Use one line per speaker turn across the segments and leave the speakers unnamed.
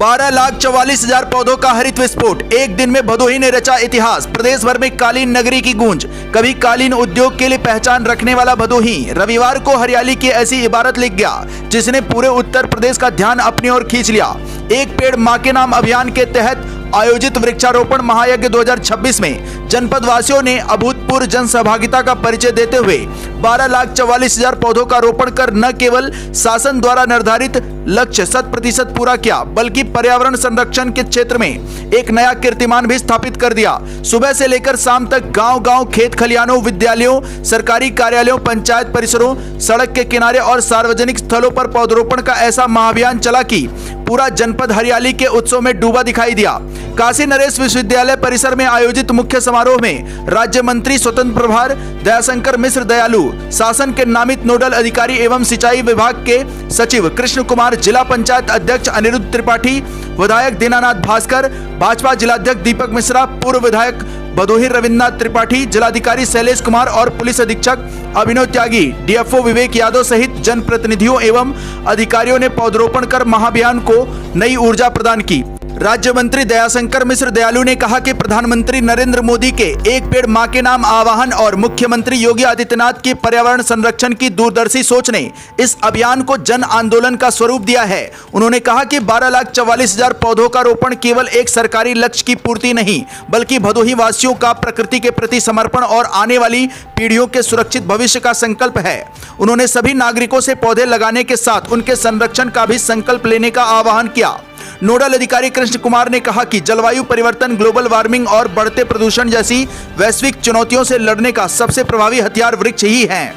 12,44,000 पौधों का हरित विस्फोट। एक दिन में भदोही ने रचा इतिहास। प्रदेश भर में कालीन नगरी की गूंज। कभी कालीन उद्योग के लिए पहचान रखने वाला भदोही रविवार को हरियाली की ऐसी इबारत लिख गया जिसने पूरे उत्तर प्रदेश का ध्यान अपनी ओर खींच लिया। एक पेड़ मां के नाम अभियान के तहत आयोजित वृक्षारोपण महायज्ञ 2026 में जनपद वासियों ने अभूतपूर्व जन सहभागिता का परिचय देते हुए 12,44,000 पौधों का रोपण कर न केवल शासन द्वारा निर्धारित लक्ष्य 100% पूरा किया बल्कि पर्यावरण संरक्षण के क्षेत्र में एक नया कीर्तिमान भी स्थापित कर दिया। सुबह से लेकर शाम तक गांव-गांव, खेत खलिहानों, विद्यालयों, सरकारी कार्यालयों, पंचायत परिसरों, सड़क के किनारे और सार्वजनिक स्थलों पर पौधरोपण का ऐसा महाअभियान चला कि पूरा जनपद हरियाली के उत्सव में डूबा दिखाई दिया। काशी नरेश विश्वविद्यालय परिसर में आयोजित मुख्य समारोह में राज्य मंत्री स्वतंत्र प्रभार दयाशंकर मिश्र दयालु, शासन के नामित नोडल अधिकारी एवं सिंचाई विभाग के सचिव कृष्ण कुमार, जिला पंचायत अध्यक्ष अनिरुद्ध त्रिपाठी, विधायक दीनानाथ भास्कर, भाजपा जिलाध्यक्ष दीपक मिश्रा, पूर्व विधायक भदोही रविन्द्रनाथ त्रिपाठी, जिलाधिकारी शैलेश कुमार और पुलिस अधीक्षक अभिनव त्यागी, डीएफओ विवेक यादव सहित जनप्रतिनिधियों एवं अधिकारियों ने पौधरोपण कर महाअभियान को नई ऊर्जा प्रदान की। राज्य मंत्री दयाशंकर मिश्र दयालु ने कहा कि प्रधानमंत्री नरेंद्र मोदी के एक पेड़ मां के नाम आह्वान और मुख्यमंत्री योगी आदित्यनाथ की पर्यावरण संरक्षण की दूरदर्शी सोच ने इस अभियान को जन आंदोलन का स्वरूप दिया है। उन्होंने कहा कि 12,44,000 पौधों का रोपण केवल एक सरकारी लक्ष्य की पूर्ति नहीं बल्कि भदोही वासियों का प्रकृति के प्रति समर्पण और आने वाली पीढ़ियों के सुरक्षित भविष्य का संकल्प है। उन्होंने सभी नागरिकों से पौधे लगाने के साथ उनके संरक्षण का भी संकल्प लेने का आह्वान किया। नोडल अधिकारी कृष्ण कुमार ने कहा कि जलवायु परिवर्तन, ग्लोबल वार्मिंग और बढ़ते प्रदूषण जैसी वैश्विक चुनौतियों से लड़ने का सबसे प्रभावी हथियार वृक्ष ही हैं।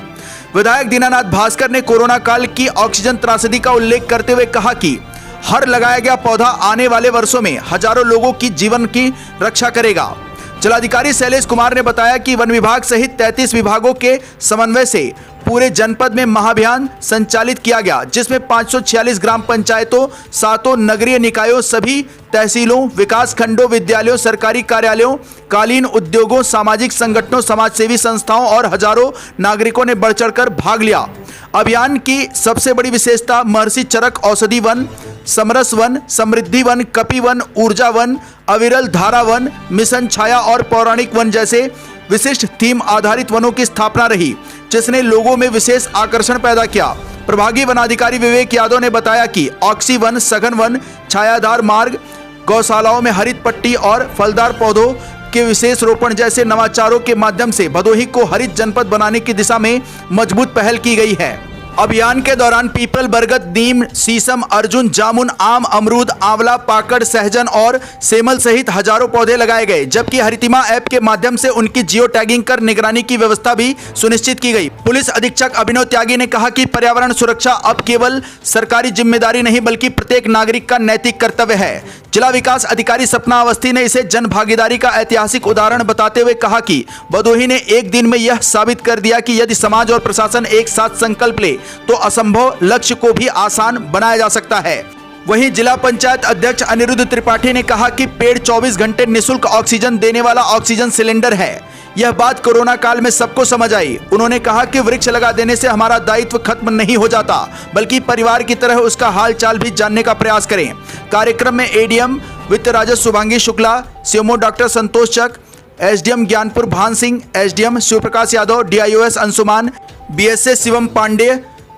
विधायक दीनानाथ भास्कर ने कोरोना काल की ऑक्सीजन त्रासदी का उल्लेख करते हुए कहा कि हर लगाया गया पौधा आने वाले वर्षों में हजारों लोगों की जीवन की रक्षा करेगा। जिलाधिकारी शैलेश कुमार ने बताया कि वन विभाग सहित 33 विभागों के समन्वय से पूरे जनपद में महाअभियान संचालित किया गया जिसमें 546 ग्राम पंचायतों, 7 नगरीय निकायों, सभी तहसीलों, विकास खंडों, विद्यालयों, सरकारी कार्यालयों, कालीन उद्योगों, सामाजिक संगठनों, समाजसेवी संस्थाओं और हजारों नागरिकों ने बढ़ चढ़कर भाग लिया। अभियान की सबसे बड़ी विशेषता महर्षि चरक औषधि वन, समरस वन, समृद्धि वन, कपि वन, ऊर्जा वन, अविरल धारा वन, मिशन छाया और पौराणिक वन जैसे विशिष्ट थीम आधारित वनों की स्थापना रही जिसने लोगों में विशेष आकर्षण पैदा किया। प्रभागीय वनाधिकारी विवेक यादव ने बताया कि ऑक्सी वन, सघन वन, छायादार मार्ग, गौशालाओं में हरित पट्टी और फलदार पौधों के विशेष रोपण जैसे नवाचारों के माध्यम से भदोही को हरित जनपद बनाने की दिशा में मजबूत पहल की गई है। अभियान के दौरान पीपल, बरगद, नीम, शीशम, अर्जुन, जामुन, आम, अमरूद, आंवला, पाकड़, सहजन और सेमल सहित हजारों पौधे लगाए गए जबकि हरितिमा ऐप के माध्यम से उनकी जियो टैगिंग कर निगरानी की व्यवस्था भी सुनिश्चित की गई। पुलिस अधीक्षक अभिनव त्यागी ने कहा कि पर्यावरण सुरक्षा अब केवल सरकारी जिम्मेदारी नहीं बल्कि प्रत्येक नागरिक का नैतिक कर्तव्य है। जिला विकास अधिकारी सपना अवस्थी ने इसे जन भागीदारी का ऐतिहासिक उदाहरण बताते हुए कहा कि भदोही ने एक दिन में यह साबित कर दिया कि यदि समाज और प्रशासन एक साथ संकल्प ले तो असंभव लक्ष्य को भी आसान बनाया जा सकता है। वहीं जिला पंचायत अध्यक्ष अनिरुद्ध त्रिपाठी ने कहा कि पेड़ 24 घंटे निःशुल्क ऑक्सीजन देने वाला ऑक्सीजन सिलेंडर है। यह बात कोरोना काल में सबको समझ आई। उन्होंने कहा कि वृक्ष लगा देने से हमारा दायित्व खत्म नहीं हो जाता बल्कि परिवार की तरह उसका हाल चाल भी जानने का प्रयास करें। कार्यक्रम में एडीएम वित्त राजस्व Shubhangi Shukla, CMO doctor Santosh Chak, SDM Gyanpur Bhan Singh, SDM Shivprakash Yadav, DIOS Anshuman, BSA Shivam Pandey,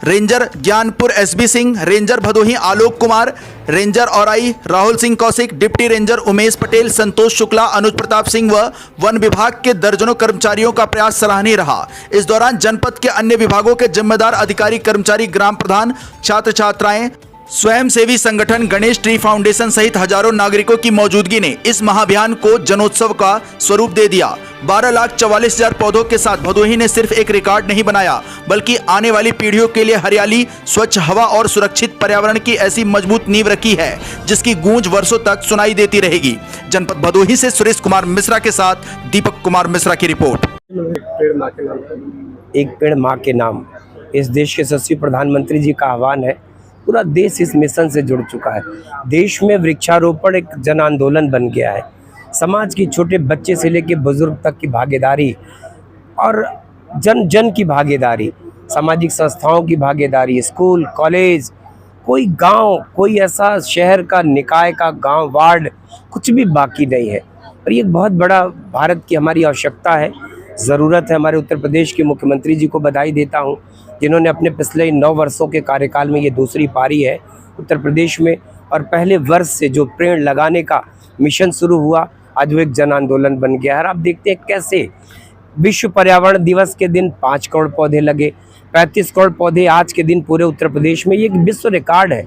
ranger Gyanpur SB Singh, ranger Bhadohi Alok Kumar, ranger Aurai Rahul Singh Kaushik, deputy ranger Umesh Patel, Santosh Shukla, Anuj Pratap Singh व वन विभाग के दर्जनों कर्मचारियों का प्रयास सराहनीय रहा। इस दौरान जनपद के अन्य विभागों के जिम्मेदार अधिकारी, कर्मचारी, ग्राम प्रधान, छात्र छात्राएं, स्वयंसेवी संगठन, गणेश ट्री फाउंडेशन सहित हजारों नागरिकों की मौजूदगी ने इस महाअभियान को जनोत्सव का स्वरूप दे दिया। 12,44,000 पौधों के साथ भदोही ने सिर्फ एक रिकॉर्ड नहीं बनाया बल्कि आने वाली पीढ़ियों के लिए हरियाली, स्वच्छ हवा और सुरक्षित पर्यावरण की ऐसी मजबूत नींव रखी है जिसकी गूंज वर्षों तक सुनाई देती रहेगी। जनपद भदोही से सुरेश कुमार मिश्रा के साथ दीपक कुमार मिश्रा की रिपोर्ट।
एक पेड़ माँ के नाम इस देश के यशस्वी प्रधानमंत्री जी का आह्वान है। पूरा देश इस मिशन से जुड़ चुका है। देश में वृक्षारोपण एक जन आंदोलन बन गया है। समाज की छोटे बच्चे से लेकर बुजुर्ग तक की भागीदारी और जन जन की भागीदारी, सामाजिक संस्थाओं की भागीदारी, स्कूल, कॉलेज, कोई गांव, कोई ऐसा शहर का, निकाय का, गांव, वार्ड कुछ भी बाकी नहीं है। और ये एक बहुत बड़ा भारत की हमारी आवश्यकता है, ज़रूरत है। हमारे उत्तर प्रदेश के मुख्यमंत्री जी को बधाई देता हूँ, जिन्होंने अपने पिछले 9 वर्षों के कार्यकाल में ये दूसरी पारी है उत्तर प्रदेश में। और पहले वर्ष से जो पेड़ लगाने का मिशन शुरू हुआ, आज वो एक जन आंदोलन बन गया है। और आप देखते हैं कैसे विश्व पर्यावरण दिवस के दिन 5 करोड़ पौधे लगे, 35 करोड़ पौधे आज के दिन पूरे उत्तर प्रदेश में। ये एक विश्व रिकॉर्ड है।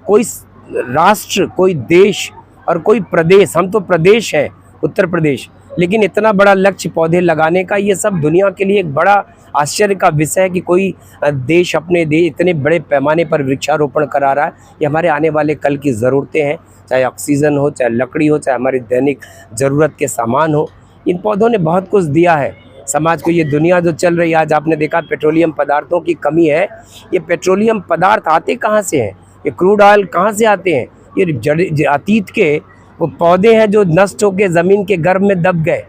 कोई राष्ट्र, कोई देश और कोई प्रदेश, हम तो प्रदेश हैं उत्तर प्रदेश, लेकिन इतना बड़ा लक्ष्य पौधे लगाने का, ये सब दुनिया के लिए एक बड़ा आश्चर्य का विषय है कि कोई देश अपने इतने बड़े पैमाने पर वृक्षारोपण करा रहा है। ये हमारे आने वाले कल की ज़रूरतें हैं, चाहे ऑक्सीजन हो, चाहे लकड़ी हो, चाहे हमारी दैनिक ज़रूरत के सामान हो। इन पौधों ने बहुत कुछ दिया है समाज को। ये दुनिया जो चल रही है, आज आपने देखा पेट्रोलियम पदार्थों की कमी है। ये पेट्रोलियम पदार्थ आते कहाँ से हैं? ये क्रूड ऑयल कहाँ से आते हैं? ये अतीत के वो पौधे हैं जो नष्ट होकर ज़मीन के गर्भ में दब गए।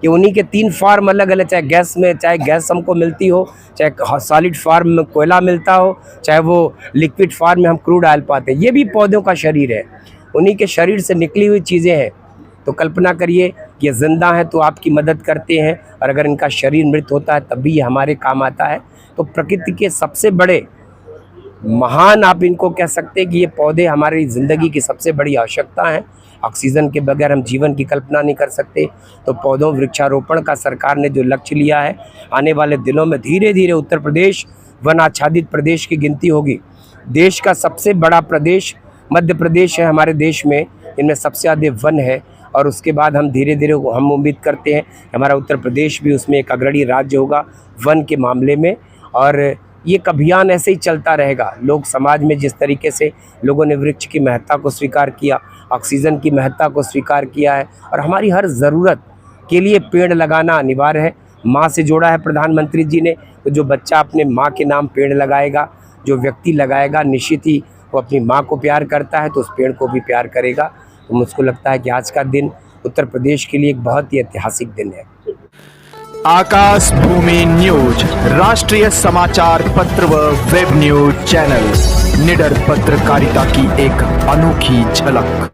ये उन्हीं के 3 फार्म अलग अलग, चाहे गैस में, चाहे गैस हमको मिलती हो, चाहे सॉलिड फार्म में कोयला मिलता हो, चाहे वो लिक्विड फार्म में हम क्रूड ऑयल पाते हैं। ये भी पौधों का शरीर है, उन्हीं के शरीर से निकली हुई चीज़ें हैं। तो कल्पना करिए, ये जिंदा है तो आपकी मदद करते हैं, और अगर इनका शरीर मृत होता है तब भी ये हमारे काम आता है। तो प्रकृति के सबसे बड़े महान, आप इनको कह सकते हैं कि ये पौधे हमारी ज़िंदगी की सबसे बड़ी आवश्यकता है। ऑक्सीजन के बगैर हम जीवन की कल्पना नहीं कर सकते। तो पौधों वृक्षारोपण का सरकार ने जो लक्ष्य लिया है, आने वाले दिनों में धीरे धीरे उत्तर प्रदेश वन आच्छादित प्रदेश की गिनती होगी। देश का सबसे बड़ा प्रदेश मध्य प्रदेश है हमारे देश में, इनमें सबसे ज़्यादा वन है। और उसके बाद हम धीरे धीरे हम उम्मीद करते हैं हमारा उत्तर प्रदेश भी उसमें एक अग्रणी राज्य होगा वन के मामले में। और ये एक अभियान ऐसे ही चलता रहेगा। लोग समाज में जिस तरीके से लोगों ने वृक्ष की महत्ता को स्वीकार किया, ऑक्सीजन की महत्ता को स्वीकार किया है, और हमारी हर ज़रूरत के लिए पेड़ लगाना अनिवार्य है। माँ से जोड़ा है प्रधानमंत्री जी ने, तो जो बच्चा अपने माँ के नाम पेड़ लगाएगा, जो व्यक्ति लगाएगा, निश्चित ही वो अपनी माँ को प्यार करता है तो उस पेड़ को भी प्यार करेगा। तो मुझको लगता है कि आज का दिन उत्तर प्रदेश के लिए एक बहुत ही ऐतिहासिक दिन है।
आकाश भूमि न्यूज, राष्ट्रीय समाचार पत्र व वेब न्यूज चैनल, निडर पत्रकारिता की एक अनोखी झलक।